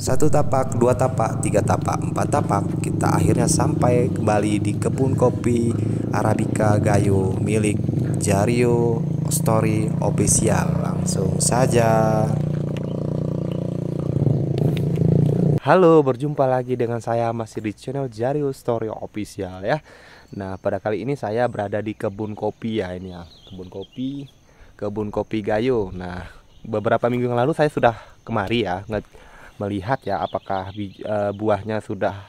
Satu tapak, dua tapak, tiga tapak, empat tapak, kita akhirnya sampai kembali di kebun kopi Arabica Gayo milik Jario Story Official. Langsung saja. Halo, berjumpa lagi dengan saya masih di channel Jario Story Official ya. Nah, pada kali ini saya berada di kebun kopi ya, ini ya. Kebun kopi Gayo. Nah, beberapa minggu yang lalu saya sudah kemari ya, melihat ya apakah buahnya sudah,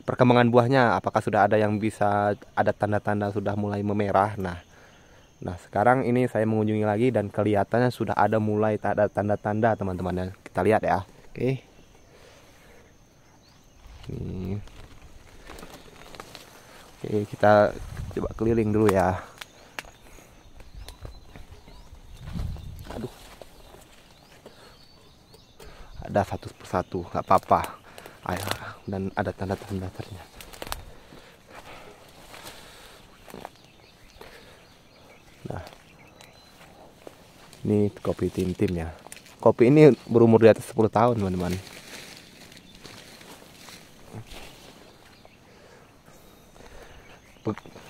perkembangan buahnya apakah sudah ada yang bisa, ada tanda-tanda sudah mulai memerah. Nah, sekarang ini saya mengunjungi lagi dan kelihatannya sudah ada mulai ada tanda-tanda teman-teman ya. Kita lihat ya. Oke. Nih. Oke, kita coba keliling dulu ya. Aduh. Ada satu persatu, nggak apa-apa. Ayo, dan ada tanda-tanda ternyata. Nah, ini kopi tim-tim ya. Kopi ini berumur di atas 10 tahun, teman-teman.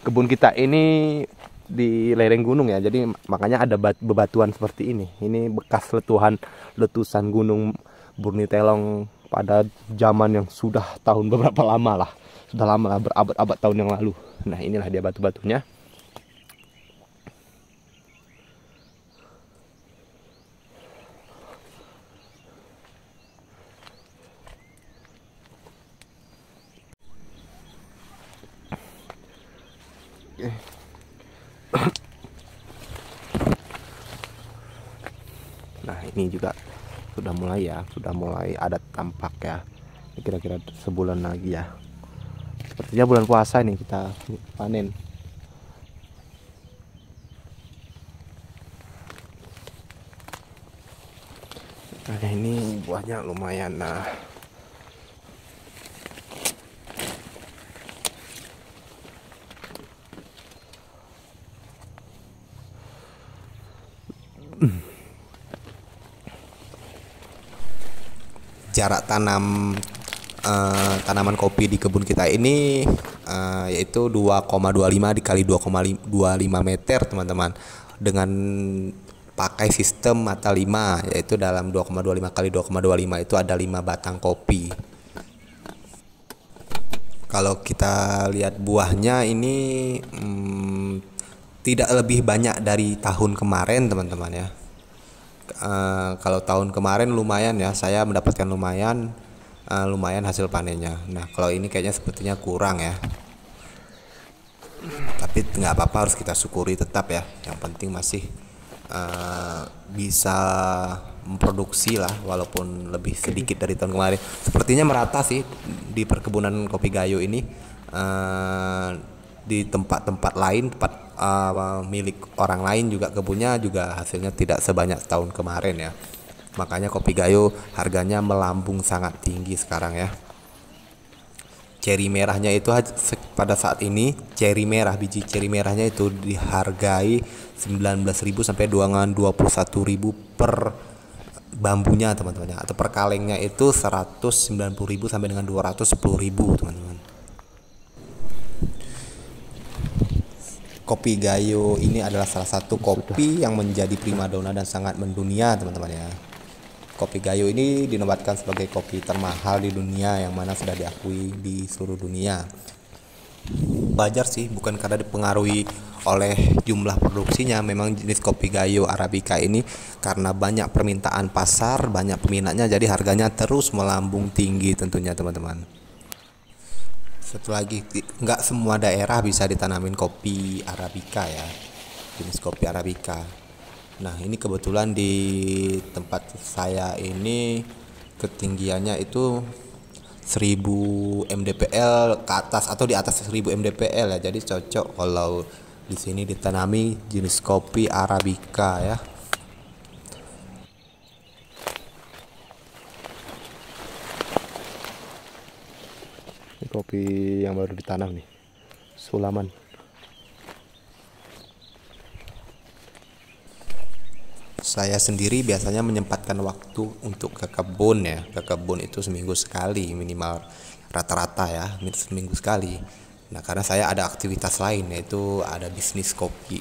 Kebun kita ini di lereng gunung ya, jadi makanya ada bebatuan seperti ini. Ini bekas letusan gunung Burnitelong pada zaman yang sudah tahun beberapa lama lah, sudah lama lah, berabad-abad tahun yang lalu. Nah, inilah dia batu-batunya. Nah, ini juga sudah mulai ada tampak ya. Kira-kira sebulan lagi ya. Sepertinya bulan puasa nih kita panen. Nah, ini buahnya lumayan. Nah, jarak tanaman kopi di kebun kita ini yaitu 2,25 dikali 2,25 meter teman-teman, dengan pakai sistem mata 5, yaitu dalam 2,25 kali 2,25 itu ada 5 batang kopi. Kalau kita lihat buahnya ini tidak lebih banyak dari tahun kemarin teman-teman ya. Kalau tahun kemarin lumayan ya, saya mendapatkan lumayan hasil panennya. Nah, kalau ini kayaknya sepertinya kurang ya, tapi nggak apa-apa, harus kita syukuri tetap ya. Yang penting masih bisa memproduksi lah, walaupun lebih sedikit dari tahun kemarin. Sepertinya merata sih di perkebunan kopi Gayo ini. Di tempat-tempat lain, milik orang lain juga kebunnya juga hasilnya tidak sebanyak tahun kemarin ya. Makanya kopi Gayo harganya melambung sangat tinggi sekarang ya. Ceri merahnya itu pada saat ini biji ceri merahnya itu dihargai 19.000 sampai 21.000 per bambunya teman-teman, atau per kalengnya itu 190.000 sampai dengan 210.000 teman-teman. Kopi Gayo ini adalah salah satu kopi yang menjadi primadona dan sangat mendunia teman-teman ya. Kopi Gayo ini dinobatkan sebagai kopi termahal di dunia, yang mana sudah diakui di seluruh dunia. Wajar sih, bukan karena dipengaruhi oleh jumlah produksinya. Memang jenis kopi Gayo Arabica ini karena banyak permintaan pasar, banyak peminatnya, jadi harganya terus melambung tinggi tentunya teman-teman. Satu lagi, nggak semua daerah bisa ditanamin kopi Arabica ya, jenis kopi Arabica. Nah, ini kebetulan di tempat saya ini ketinggiannya itu 1000 mdpl ke atas, atau di atas 1000 mdpl ya. Jadi cocok kalau di sini ditanami jenis kopi Arabica ya. Ini kopi yang baru ditanam nih, Sulaman. Saya sendiri biasanya menyempatkan waktu untuk ke kebun ya. Ke kebun itu seminggu sekali minimal, rata-rata ya, seminggu sekali. Nah, karena saya ada aktivitas lain yaitu ada bisnis kopi,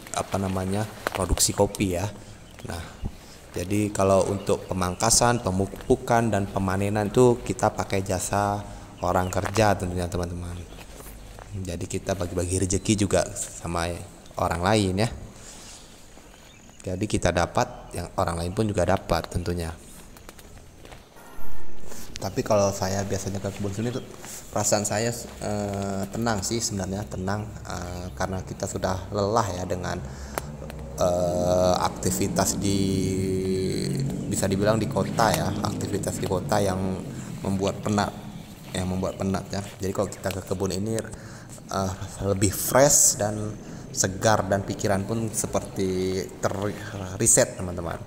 produksi kopi ya. Nah, jadi kalau untuk pemangkasan, pemupukan dan pemanenan itu kita pakai jasa orang kerja tentunya teman-teman. Jadi kita bagi-bagi rezeki juga sama orang lain ya. Jadi kita dapat, yang orang lain pun juga dapat tentunya. Tapi kalau saya biasanya ke kebun sini tuh perasaan saya tenang sih sebenarnya, tenang karena kita sudah lelah ya dengan aktivitas bisa dibilang di kota ya, aktivitas di kota yang membuat penat, ya. Jadi kalau kita ke kebun ini lebih fresh dan segar, dan pikiran pun seperti terreset teman-teman.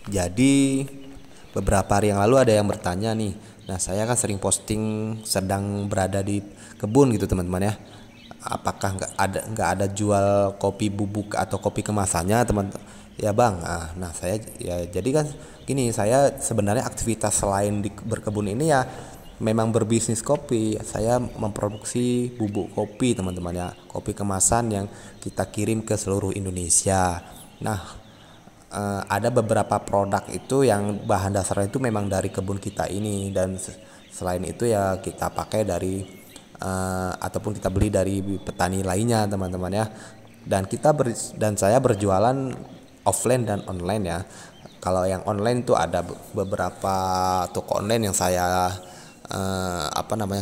Jadi beberapa hari yang lalu ada yang bertanya nih. Nah, saya kan sering posting sedang berada di kebun gitu teman-teman ya. Apakah nggak ada jual kopi bubuk atau kopi kemasannya teman? Ya bang. Nah saya ya jadi kan gini, saya sebenarnya aktivitas selain berkebun ini ya memang berbisnis kopi. Saya memproduksi bubuk kopi teman-teman ya, kopi kemasan yang kita kirim ke seluruh Indonesia. Nah, ada beberapa produk itu yang bahan dasarnya itu memang dari kebun kita ini, dan selain itu ya kita pakai dari ataupun kita beli dari petani lainnya teman-teman ya. Dan saya berjualan offline dan online ya. Kalau yang online tuh ada beberapa toko online yang saya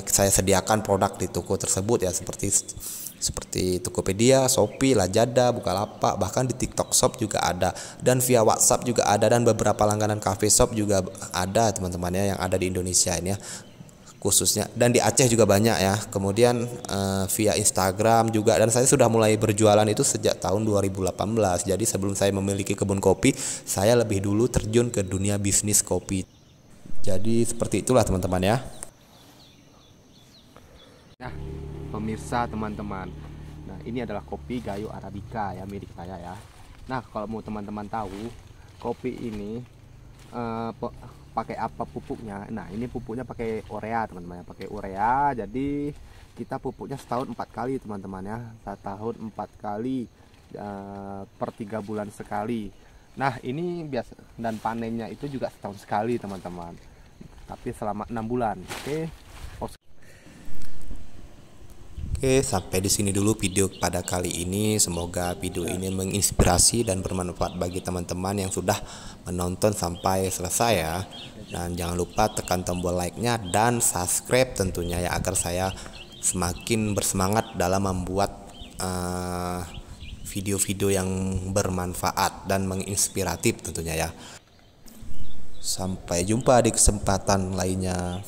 sediakan produk di toko tersebut ya, seperti Tokopedia, Shopee, Lazada, Bukalapak, bahkan di TikTok Shop juga ada, dan via WhatsApp juga ada, dan beberapa langganan cafe shop juga ada teman-temannya yang ada di Indonesia ini ya khususnya, dan di Aceh juga banyak ya. Kemudian via Instagram juga, dan saya sudah mulai berjualan itu sejak tahun 2018. Jadi sebelum saya memiliki kebun kopi, saya lebih dulu terjun ke dunia bisnis kopi. Jadi seperti itulah teman-teman ya. Nah, pemirsa teman-teman, nah ini adalah kopi Gayo Arabica ya, milik saya ya. Nah, kalau mau teman-teman tahu kopi ini pakai apa pupuknya, nah ini pupuknya pakai urea teman-teman ya, pakai urea. Jadi kita pupuknya setahun 4 kali teman-teman ya, setahun 4 kali per 3 bulan sekali. Nah ini biasa, dan panennya itu juga setahun sekali teman-teman, tapi selama 6 bulan. Oke, sampai di sini dulu video pada kali ini. Semoga video ini menginspirasi dan bermanfaat bagi teman-teman yang sudah menonton sampai selesai ya. Dan jangan lupa tekan tombol like-nya dan subscribe tentunya ya, agar saya semakin bersemangat dalam membuat video-video yang bermanfaat dan menginspiratif tentunya ya. Sampai jumpa di kesempatan lainnya.